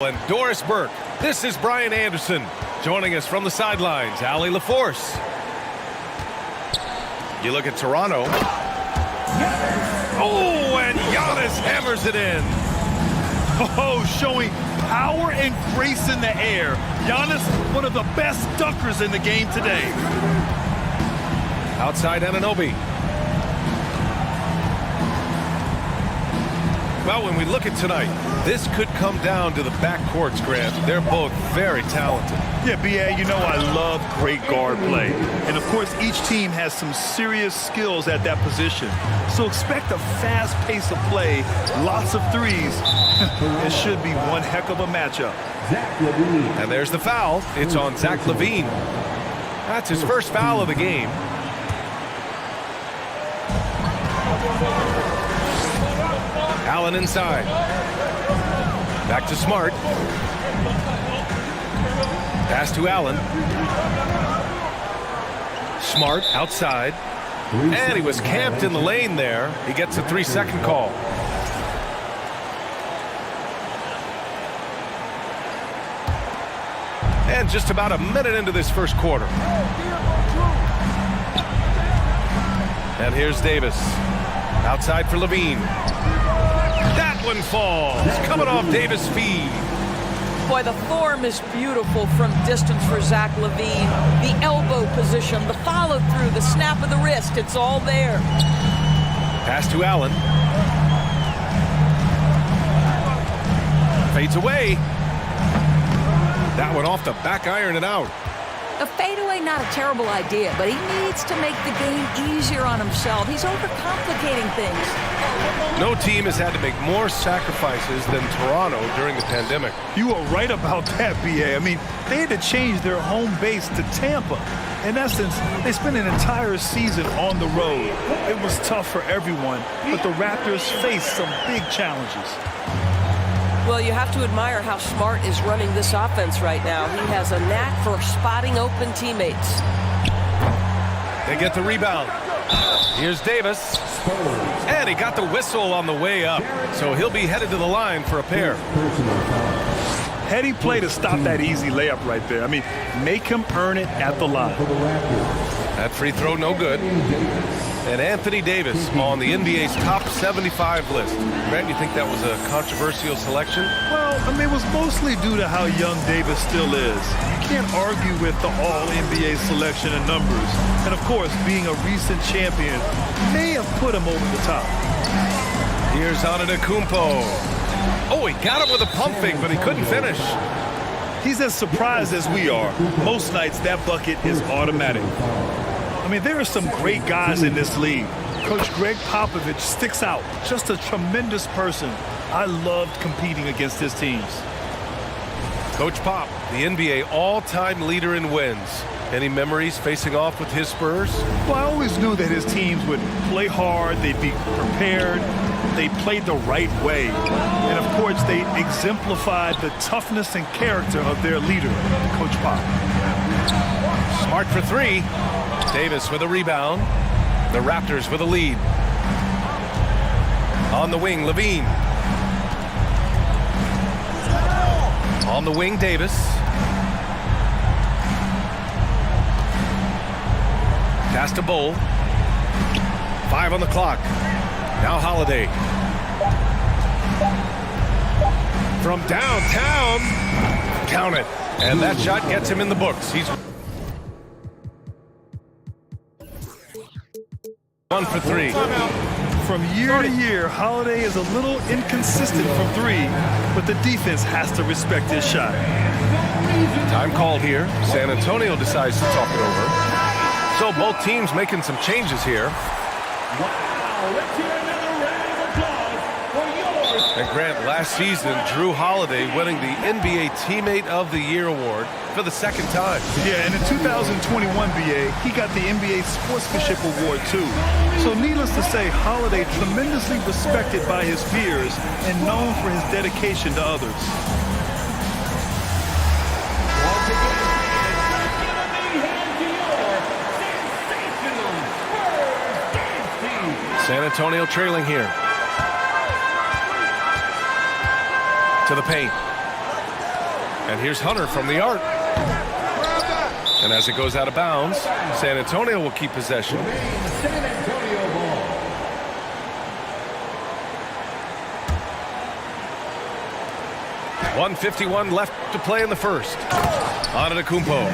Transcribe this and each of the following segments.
And Doris Burke. This is Brian Anderson. Joining us from the sidelines, Allie LaForce. You look at Toronto. Oh, and Giannis hammers it in. Oh, showing power and grace in the air. Giannis, one of the best dunkers in the game today. Outside Anunoby. Well, when we look at tonight, this could come down to the backcourts, Grant. They're both very talented. Yeah, B.A., you know I love great guard play. And, of course, each team has some serious skills at that position. So expect a fast pace of play, lots of threes. It should be one heck of a matchup. And there's the foul. It's on Zach LaVine. That's his first foul of the game. Allen inside. Back to Smart. Pass to Allen. Smart outside. And he was camped in the lane there. He gets a 3-second call. And just about a minute into this first quarter. And here's Davis. Outside for LaVine. That one falls. Coming off Davis' feed. Boy, the form is beautiful from distance for Zach LaVine. The elbow position, the follow-through, the snap of the wrist, it's all there. Pass to Allen. Fades away. That one off the back iron and out. A fadeaway, not a terrible idea, but he needs to make the game easier on himself. He's overcomplicating things. No team has had to make more sacrifices than Toronto during the pandemic. You are right about that, B.A. I mean, they had to change their home base to Tampa. In essence, they spent an entire season on the road. It was tough for everyone, but the Raptors faced some big challenges. Well, you have to admire how Smart is running this offense right now. He has a knack for spotting open teammates. They get the rebound. Here's Davis. And he got the whistle on the way up. So he'll be headed to the line for a pair. Heady play to stop that easy layup right there. I mean, make him earn it at the line. That free throw no good. And Anthony Davis on the NBA's top 75 list. Grant, you think that was a controversial selection? Well, I mean, it was mostly due to how young Davis still is. You can't argue with the all-NBA selection and numbers. And, of course, being a recent champion may have put him over the top. Here's Antetokounmpo. Oh, he got him with a pump fake, but he couldn't finish. He's as surprised as we are. Most nights, that bucket is automatic. I mean, there are some great guys in this league. Coach Greg Popovich sticks out. Just a tremendous person. I loved competing against his teams. Coach Pop, the NBA all-time leader in wins. Any memories facing off with his Spurs? Well, I always knew that his teams would play hard, they'd be prepared, they played the right way. And, of course, they exemplified the toughness and character of their leader, Coach Pop. Smart for three. Davis with a rebound. The Raptors with a lead. On the wing, LaVine. On the wing, Davis. Pass to Bull. 5 on the clock. Now Holiday. From downtown. Count it. And that shot gets him in the books. He's 1 for 3. From year to year, Holiday is a little inconsistent from three, but the defense has to respect his shot. Time called here. San Antonio decides to talk it over. So both teams making some changes here. Wow, let's hear another round of applause for yours. And Grant, last season, Drew Holiday winning the NBA Teammate of the Year award for the second time. Yeah, and in 2021, B.A., he got the NBA Sportsmanship Award, too. So needless to say, Holiday tremendously respected by his peers and known for his dedication to others. Once again, let's give a big hand to your sensational Spurs team. San Antonio trailing here. To the paint. And here's Hunter from the arc. And as it goes out of bounds, San Antonio will keep possession. San Antonio ball. .151 left to play in the first. Antetokounmpo.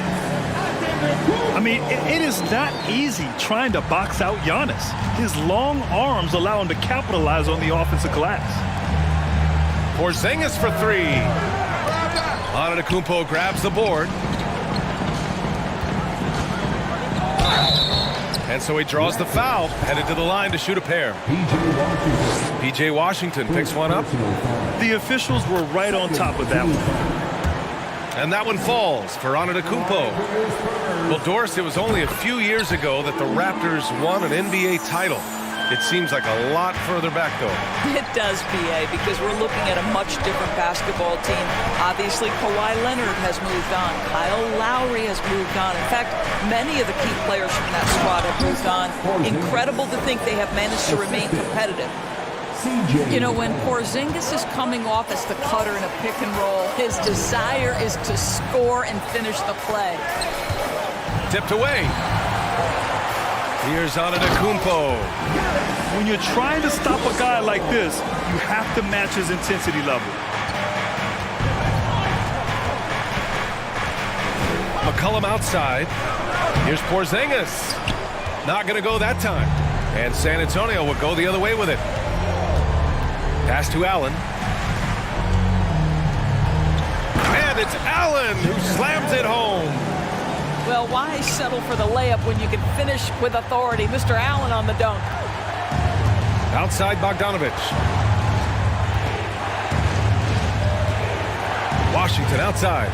I mean, it is not easy trying to box out Giannis. His long arms allow him to capitalize on the offensive glass. Porzingis for three. Antetokounmpo grabs the board. And so he draws the foul, headed to the line to shoot a pair. P.J. Washington picks one up. The officials were right on top of that one. And that one falls for Antetokounmpo. Well, Doris, it was only a few years ago that the Raptors won an NBA title. It seems like a lot further back, though. It does, PA, because we're looking at a much different basketball team. Obviously, Kawhi Leonard has moved on. Kyle Lowry has moved on. In fact, many of the key players from that squad have moved on. Incredible to think they have managed to remain competitive. You know, when Porzingis is coming off as the cutter in a pick and roll, his desire is to score and finish the play. Tipped away. Here's Antetokounmpo. When you're trying to stop a guy like this, you have to match his intensity level. McCollum outside. Here's Porzingis. Not going to go that time. And San Antonio will go the other way with it. Pass to Allen. And it's Allen who slams it home. Well, why settle for the layup when you can finish with authority? Mr. Allen on the dunk. Outside Bogdanovich. Washington outside.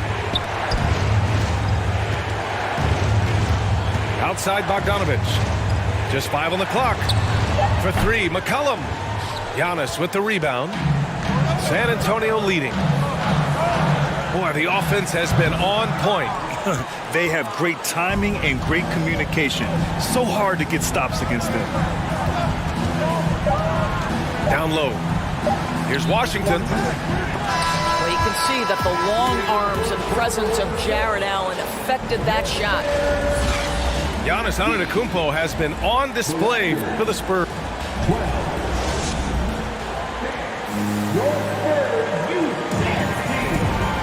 Outside Bogdanovich. Just 5 on the clock. For three, McCollum. Giannis with the rebound. San Antonio leading. Boy, the offense has been on point. They have great timing and great communication. So hard to get stops against them. Down low. Here's Washington. Well, you can see that the long arms and presence of Jared Allen affected that shot. Giannis Antetokounmpo has been on display for the Spurs.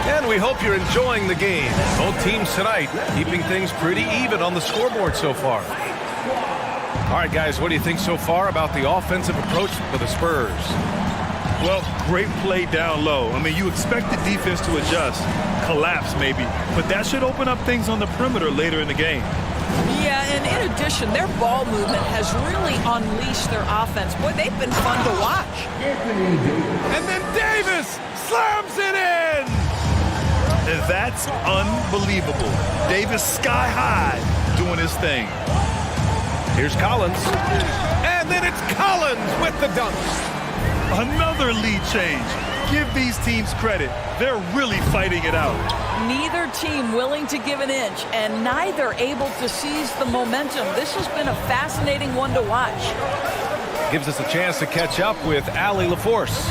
And we hope you're enjoying the game. Both teams tonight keeping things pretty even on the scoreboard so far. All right, guys, what do you think so far about the offensive approach for the Spurs? Well, great play down low. I mean, you expect the defense to adjust, collapse maybe, but that should open up things on the perimeter later in the game. Yeah, and in addition, their ball movement has really unleashed their offense. Boy, they've been fun to watch. And then Davis slams it in! That's unbelievable. Davis sky high doing his thing. Here's Collins. And then it's Collins with the dunk. Another lead change. Give these teams credit. They're really fighting it out. Neither team willing to give an inch, and neither able to seize the momentum. This has been a fascinating one to watch. Gives us a chance to catch up with Allie LaForce.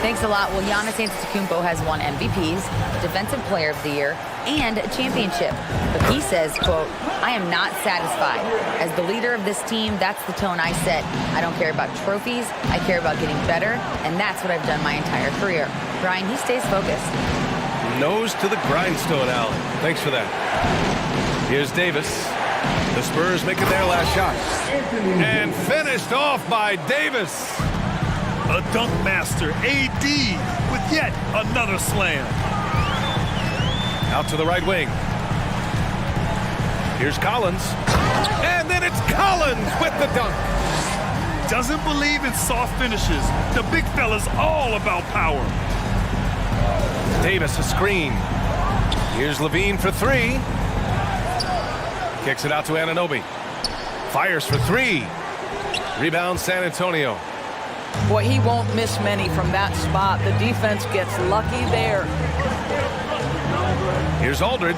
Thanks a lot. Well, Giannis Antetokounmpo has won MVPs, Defensive Player of the Year, and a championship. But he says, quote, I am not satisfied. As the leader of this team, that's the tone I set. I don't care about trophies. I care about getting better, and that's what I've done my entire career. Brian, he stays focused. Nose to the grindstone, Allen. Thanks for that. Here's Davis. The Spurs making their last shot. And finished off by Davis. A dunk master, AD, with yet another slam. Out to the right wing. Here's Collins. And then it's Collins with the dunk. Doesn't believe in soft finishes. The big fella's all about power. Davis a screen. Here's Levine for three. Kicks it out to Anunoby. Fires for three. Rebound San Antonio. Boy, he won't miss many from that spot. The defense gets lucky there. Here's Aldridge.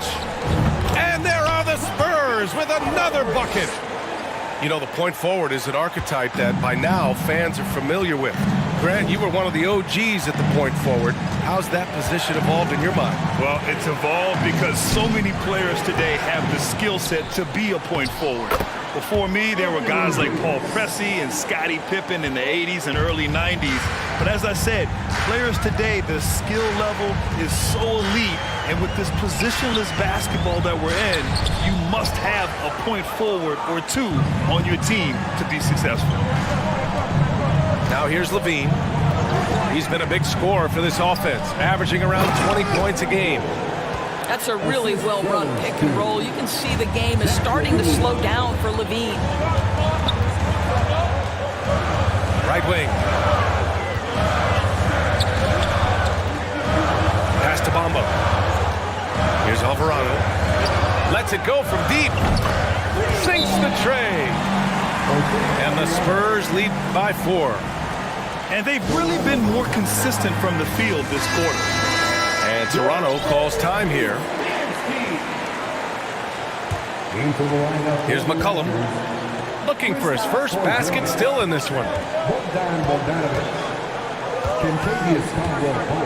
And there are the Spurs with another bucket. You know, the point forward is an archetype that by now fans are familiar with. Grant, you were one of the OGs at the point forward. How's that position evolved in your mind? Well, it's evolved because so many players today have the skill set to be a point forward. Before me, there were guys like Paul Pressey and Scottie Pippen in the 80s and early 90s. But as I said, players today, the skill level is so elite. And with this positionless basketball that we're in, you must have a point forward or two on your team to be successful. Now here's Levine. He's been a big scorer for this offense, averaging around 20 points a game. That's a really well-run pick and roll. You can see the game is starting to slow down for Levine. Right wing. Pass to Bamba. Here's Alvarado. Lets it go from deep. Sinks the tray. And the Spurs lead by 4. And they've really been more consistent from the field this quarter. And Toronto calls time here. Here's McCollum. Looking for his first basket, still in this one.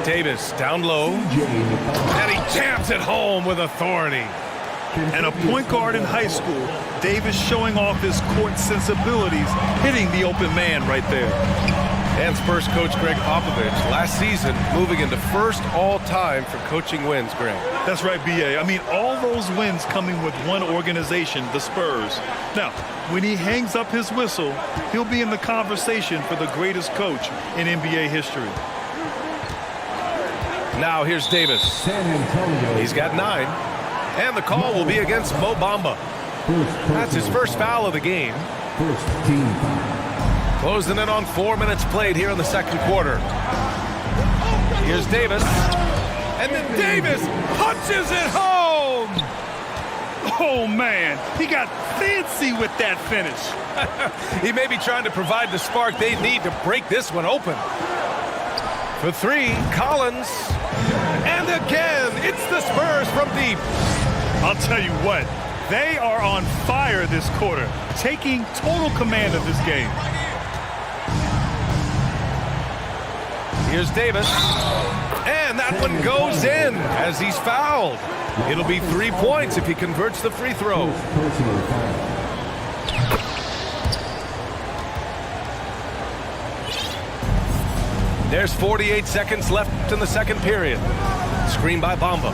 Davis down low. And he jams it home with authority. And a point guard in high school, Davis showing off his court sensibilities, hitting the open man right there. And Spurs coach Greg Popovich last season moving into first all-time for coaching wins, Greg. That's right, B.A. I mean, all those wins coming with one organization, the Spurs. Now, when he hangs up his whistle, he'll be in the conversation for the greatest coach in NBA history. Now here's Davis. He's got 9. And the call will be against Mo Bamba. That's his first foul of the game. First team foul. Closing in on 4 minutes played here in the second quarter. Here's Davis. And then Davis punches it home. Oh, man, he got fancy with that finish. He may be trying to provide the spark they need to break this one open. For 3, Collins. And again, it's the Spurs from deep. I'll tell you what, they are on fire this quarter, taking total command of this game. Here's Davis. And that one goes in as he's fouled. It'll be 3 points if he converts the free throw. Personal foul. There's 48 seconds left in the second period. Screen by Bamba.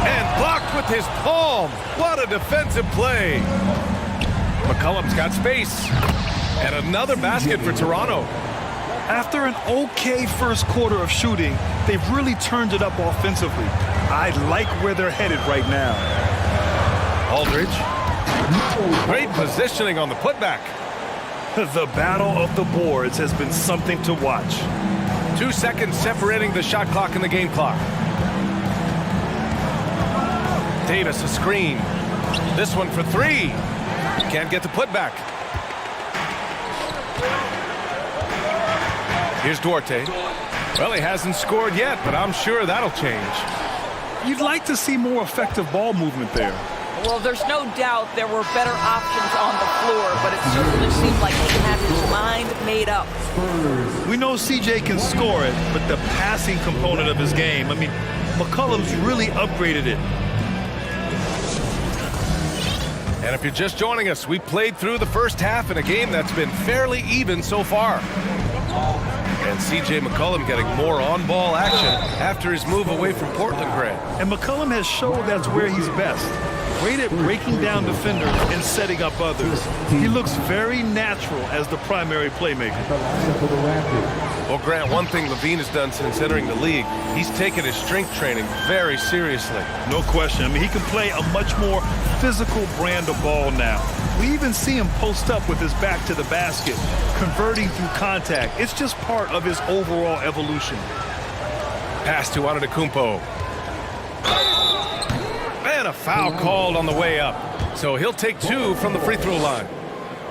And blocked with his palm. What a defensive play. McCollum's got space. And another basket for Toronto. After an okay first quarter of shooting, they've really turned it up offensively. I like where they're headed right now. Aldridge. Great positioning on the putback. The battle of the boards has been something to watch. 2 seconds separating the shot clock and the game clock. Davis a screen. This one for 3. Can't get the putback. Here's Duarte. Well, he hasn't scored yet, but I'm sure that'll change. You'd like to see more effective ball movement there. Well, there's no doubt there were better options on the floor, but it certainly seemed like he had his mind made up. We know CJ can score it, but the passing component of his game, I mean, McCollum's really upgraded it. And if you're just joining us, we played through the first half in a game that's been fairly even so far. And C.J. McCollum getting more on-ball action after his move away from Portland, Grant. And McCollum has showed that's where he's best. Great at breaking down defenders and setting up others. He looks very natural as the primary playmaker. Well, Grant, one thing Levine has done since entering the league, he's taken his strength training very seriously. No question. I mean, he can play a much more physical brand of ball now. We even see him post up with his back to the basket, converting through contact. It's just part of his overall evolution. Pass to Antetokounmpo. And a foul called on the way up. So he'll take 2 from the free throw line.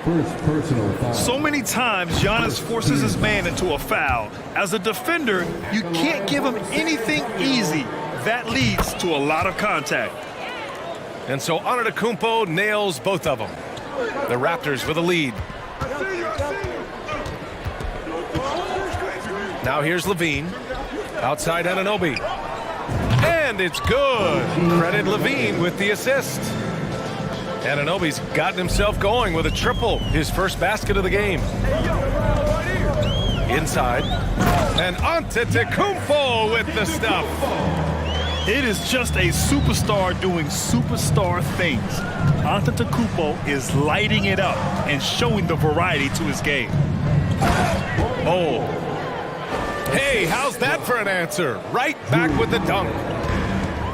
First personal foul. So many times Giannis forces his man into a foul. As a defender, you can't give him anything easy. That leads to a lot of contact. And so Antetokounmpo nails both of them. The Raptors with a lead. Now here's Levine. Outside Anunoby. And it's good. Credit Levine with the assist. Anunoby's gotten himself going with a triple. His first basket of the game. Inside. And Antetokounmpo with the stuff. It is just a superstar doing superstar things. Antetokounmpo is lighting it up and showing the variety to his game. Oh. Hey, how's that for an answer? Right back with the dunk.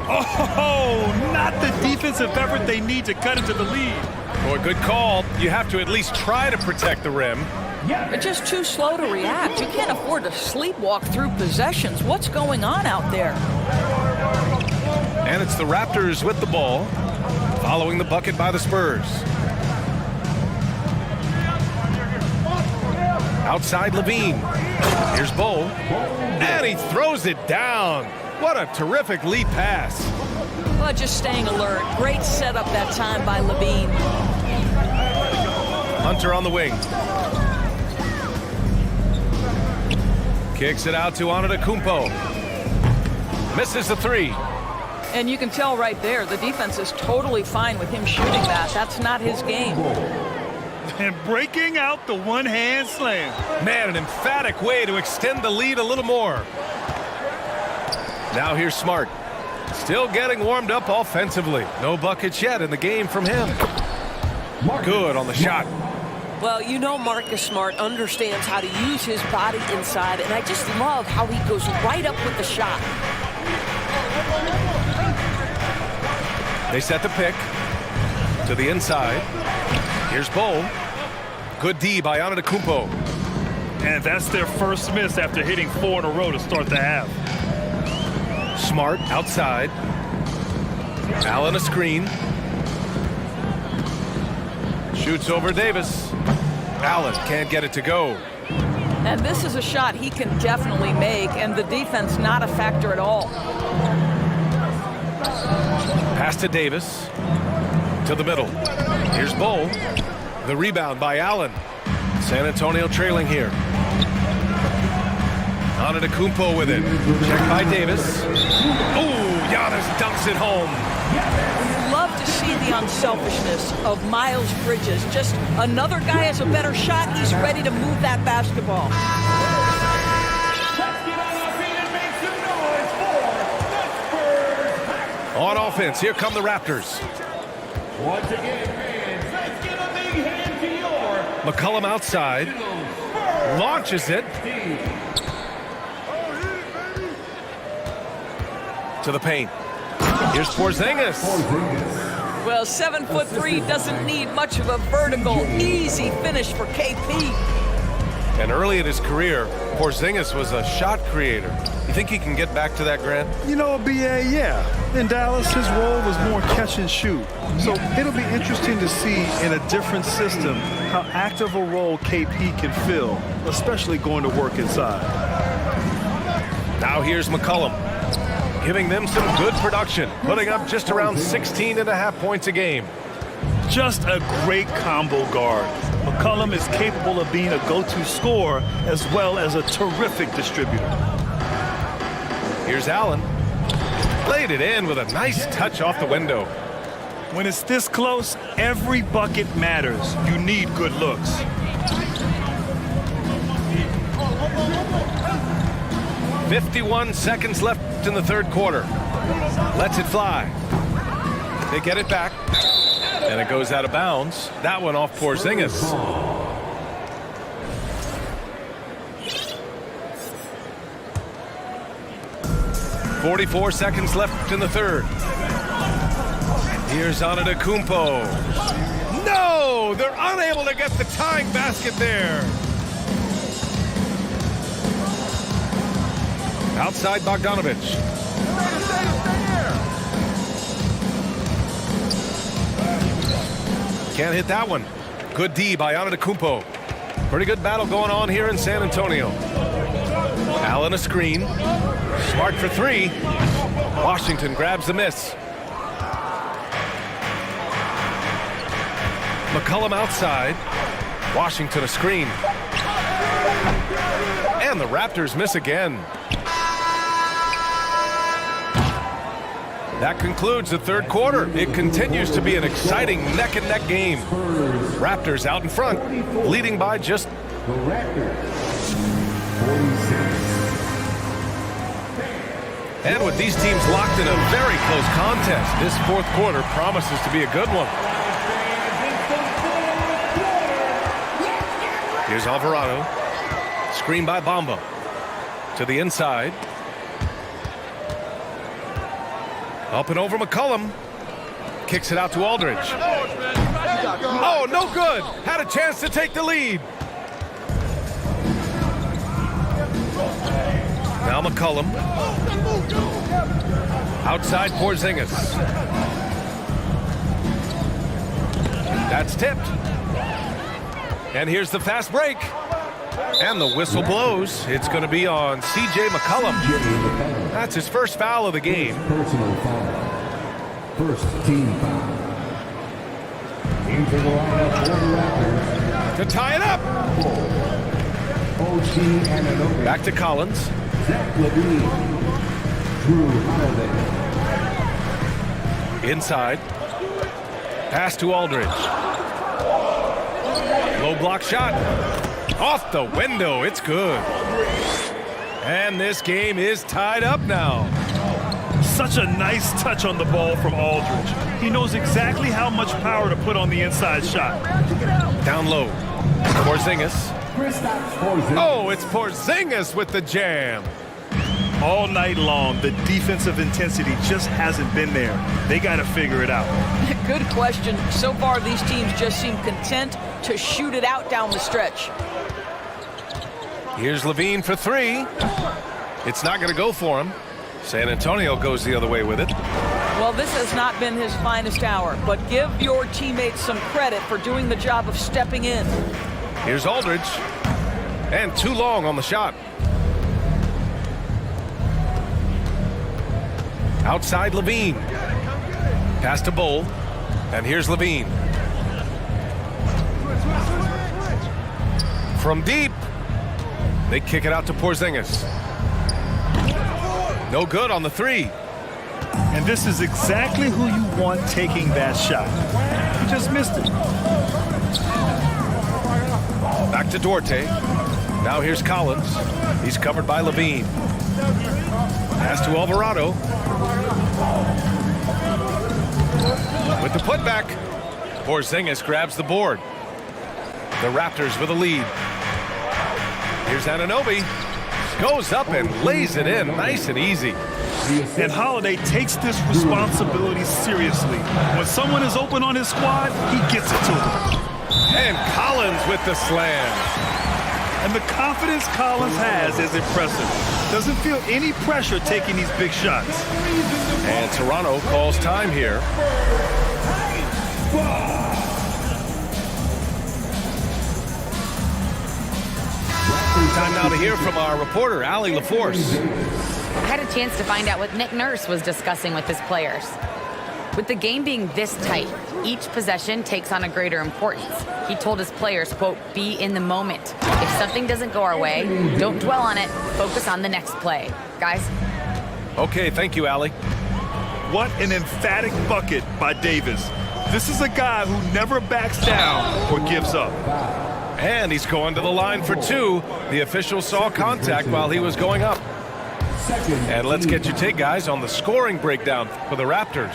Oh, not the defensive effort they need to cut into the lead. Boy, good call. You have to at least try to protect the rim. They're just too slow to react. You can't afford to sleepwalk through possessions. What's going on out there? And it's the Raptors with the ball, following the bucket by the Spurs. Outside Levine. Here's Bull. And he throws it down. What a terrific lead pass. Well, just staying alert. Great setup that time by Levine. Hunter on the wing. Kicks it out to Antetokounmpo. Misses the three. And you can tell right there, the defense is totally fine with him shooting that. That's not his game. And breaking out the one-hand slam. Man, an emphatic way to extend the lead a little more. Now here's Smart. Still getting warmed up offensively. No buckets yet in the game from him. Good on the shot. Well, you know Marcus Smart understands how to use his body inside, and I just love how he goes right up with the shot. They set the pick to the inside. Here's Bull. Good D by Antetokounmpo. And that's their first miss after hitting 4 in a row to start the half. Smart outside. Allen a screen. Shoots over Davis. Allen can't get it to go. And this is a shot he can definitely make, and the defense not a factor at all. Pass to Davis. To the middle. Here's Bull. The rebound by Allen. San Antonio trailing here. Antetokounmpo with it. Checked by Davis. Oh, Giannis dunks it home. You love to see the unselfishness of Miles Bridges. Just another guy has a better shot. He's ready to move that basketball. Let's get on our feet and make some noise for the Spurs. On offense, here come the Raptors. Once again, fans, let's give a big hand to your McCollum outside. Launches it. To the paint. Here's Porzingis. Well, 7'3" doesn't need much of a vertical, easy finish for KP. And early in his career, Porzingis was a shot creator. You think he can get back to that, Grant? You know, BA, yeah. In Dallas, his role was more catch and shoot. So it'll be interesting to see in a different system how active a role KP can fill, especially going to work inside. Now here's McCollum, giving them some good production, putting up just around 16.5 points a game. Just a great combo guard. McCollum is capable of being a go-to scorer as well as a terrific distributor. Here's Allen. Laid it in with a nice touch off the window. When it's this close, every bucket matters. You need good looks. "51 seconds left in the third quarter. Lets it fly. They get it back. And it goes out of bounds. That one off Porzingis. "44 seconds left in the third. Here's Antetokounmpo. No! They're unable to get the tying basket there. Outside Bogdanovich. Can't hit that one. Good D by Antetokounmpo. Pretty good battle going on here in San Antonio. Allen a screen. Smart for three. Washington grabs the miss. McCollum outside. Washington a screen. And And the Raptors miss again. That concludes the third quarter. It continues to be an exciting neck-and-neck game. Raptors out in front, leading by just... The Raptors, 46. And with these teams locked in a very close contest, this fourth quarter promises to be a good one. Here's Alvarado. Screen by Bamba. To the inside. Up and over McCollum. Kicks it out to Aldridge. Oh, no good. Had a chance to take the lead. Now McCollum. Outside Porzingis. That's tipped. And here's the fast break. And the whistle blows. It's going to be on C.J. McCollum. That's his first foul of the game. Personal foul. First team foul. Into the lineup for the Raptors. To tie it up. OG Anunoby. Back to Collins. Zach LaVine. Drew Holiday. Inside. Pass to Aldridge. Low block shot. Off the window. It's good. And this game is tied up now. Such a nice touch on the ball from Aldridge. He knows exactly how much power to put on the inside shot. Down low. Porzingis. Porzingis. Oh, it's Porzingis with the jam. All night long, the defensive intensity just hasn't been there. They got to figure it out. Good question. So far, these teams just seem content to shoot it out down the stretch. Here's LaVine for three. It's not going to go for him. San Antonio goes the other way with it. Well, this has not been his finest hour, but give your teammates some credit for doing the job of stepping in. Here's Aldridge. And too long on the shot. Outside LaVine. Pass to Bull. And here's LaVine. From deep. They kick it out to Porzingis. No good on the three. And this is exactly who you want taking that shot. He just missed it. Back to Duarte. Now here's Collins. He's covered by LaVine. Pass to Alvarado. With the putback, Porzingis grabs the board. The Raptors with a lead. Here's Anunoby. Goes up and lays it in nice and easy. And Holiday takes this responsibility seriously. When someone is open on his squad, he gets it to them. And Collins with the slam. And the confidence Collins has is impressive. Doesn't feel any pressure taking these big shots. And Toronto calls time here. Time now to hear from our reporter, Allie LaForce. I had a chance to find out what Nick Nurse was discussing with his players. With the game being this tight, each possession takes on a greater importance. He told his players, quote, be in the moment. If something doesn't go our way, don't dwell on it. Focus on the next play. Guys? Okay, thank you, Allie. What an emphatic bucket by Davis. This is a guy who never backs down or gives up. And he's going to the line for two. The official saw contact while he was going up. And let's get your take, guys, on the scoring breakdown for the Raptors.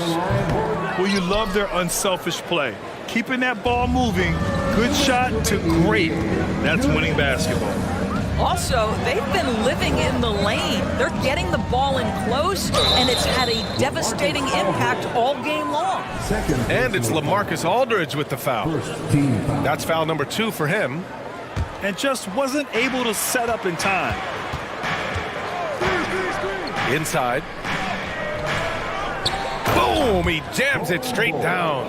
Well, you love their unselfish play. Keeping that ball moving, good shot to great. That's winning basketball. Also, they've been living in the lane. They're getting the ball in close, and it's had a devastating impact all game long. And it's LaMarcus Aldridge with the foul. That's foul number 2 for him. And just wasn't able to set up in time. Inside. Boom! He jams it straight down.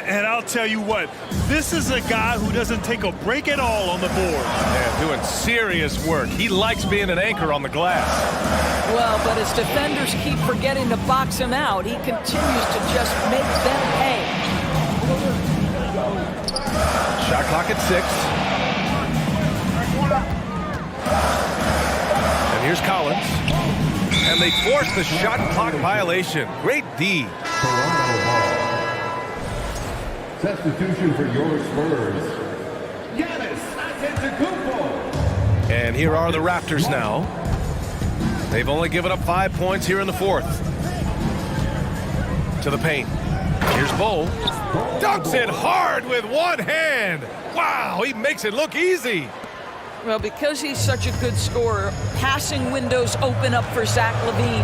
And I'll tell you what, this is a guy who doesn't take a break at all on the board. Yeah, doing serious work. He likes being an anchor on the glass. Well, but as defenders keep forgetting to box him out, he continues to just make them pay. Shot clock at 6. Here's Collins. And they force the shot clock violation. Great D. Toronto ball. Substitution for your Spurs. Giannis Antetokounmpo. And here are the Raptors now. They've only given up 5 points here in the fourth. To the paint. Here's Bull. Dunks it hard with one hand. Wow, he makes it look easy. Well, because he's such a good scorer, passing windows open up for Zach LaVine.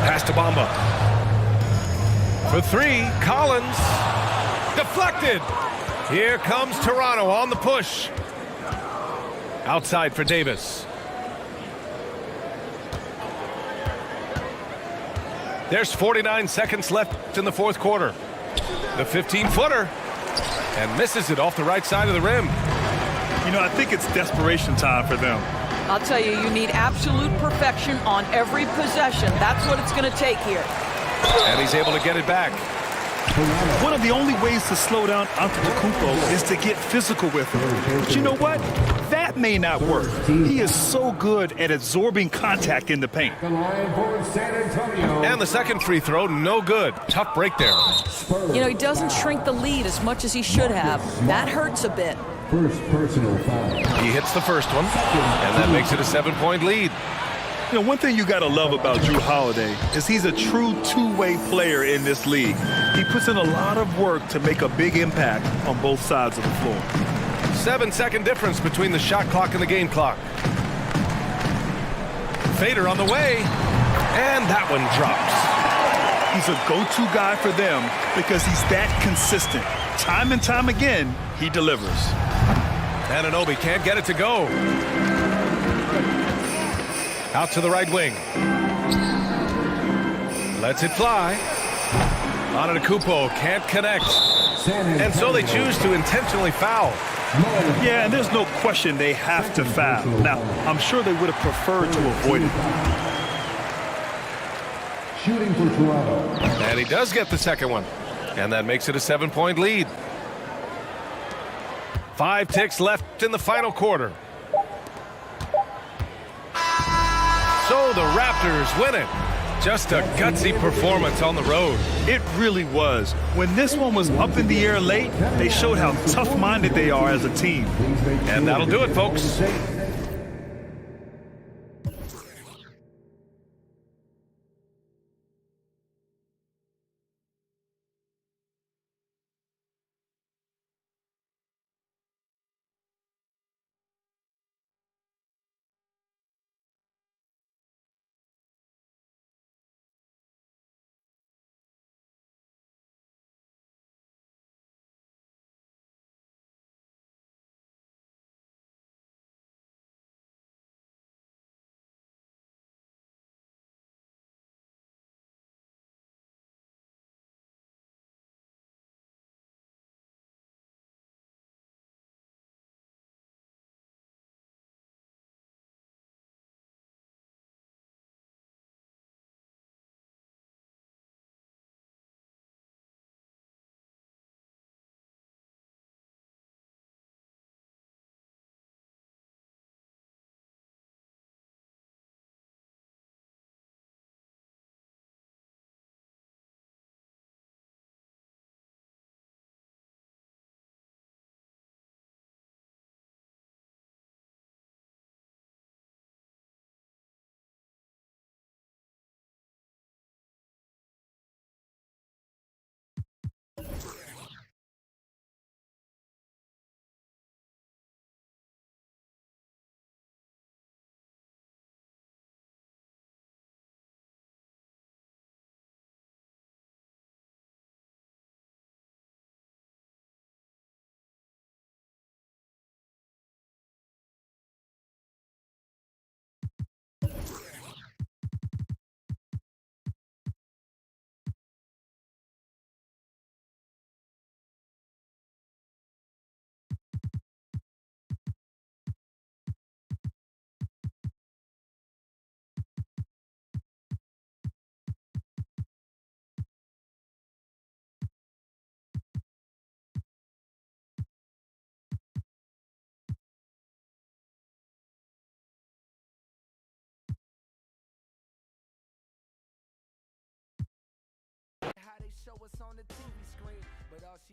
Pass to Bamba. For three, Collins. Deflected. Here comes Toronto on the push. Outside for Davis. There's 49 seconds left in the fourth quarter. The 15-footer. And misses it off the right side of the rim. You know, I think it's desperation time for them. I'll tell you, you need absolute perfection on every possession. That's what it's going to take here. And he's able to get it back. One of the only ways to slow down Antetokounmpo is to get physical with him. But you know what? That may not work. He is so good at absorbing contact in the paint. The line for San Antonio. And the second free throw, no good. Tough break there. You know, he doesn't shrink the lead as much as he should have. That hurts a bit. First personal foul. He hits the first one, and that makes it a 7-point lead. You know, one thing you got to love about Drew Holiday is he's a true two-way player in this league. He puts in a lot of work to make a big impact on both sides of the floor. 7-second difference between the shot clock and the game clock. Fader on the way, and that one drops. He's a go-to guy for them because he's that consistent. Time and time again, he delivers. Anunoby can't get it to go. Out to the right wing. Lets it fly. Antetokounmpo can't connect. And so they choose to intentionally foul. Yeah, and there's no question they have to foul. Now, I'm sure they would have preferred to avoid it. Shooting for Toronto. And he does get the second one. And that makes it a 7-point lead. 5 ticks left in the final quarter. So the Raptors win it. Just a gutsy performance on the road. It really was. When this one was up in the air late, they showed how tough-minded they are as a team. And that'll do it, folks. on the TV screen, but all she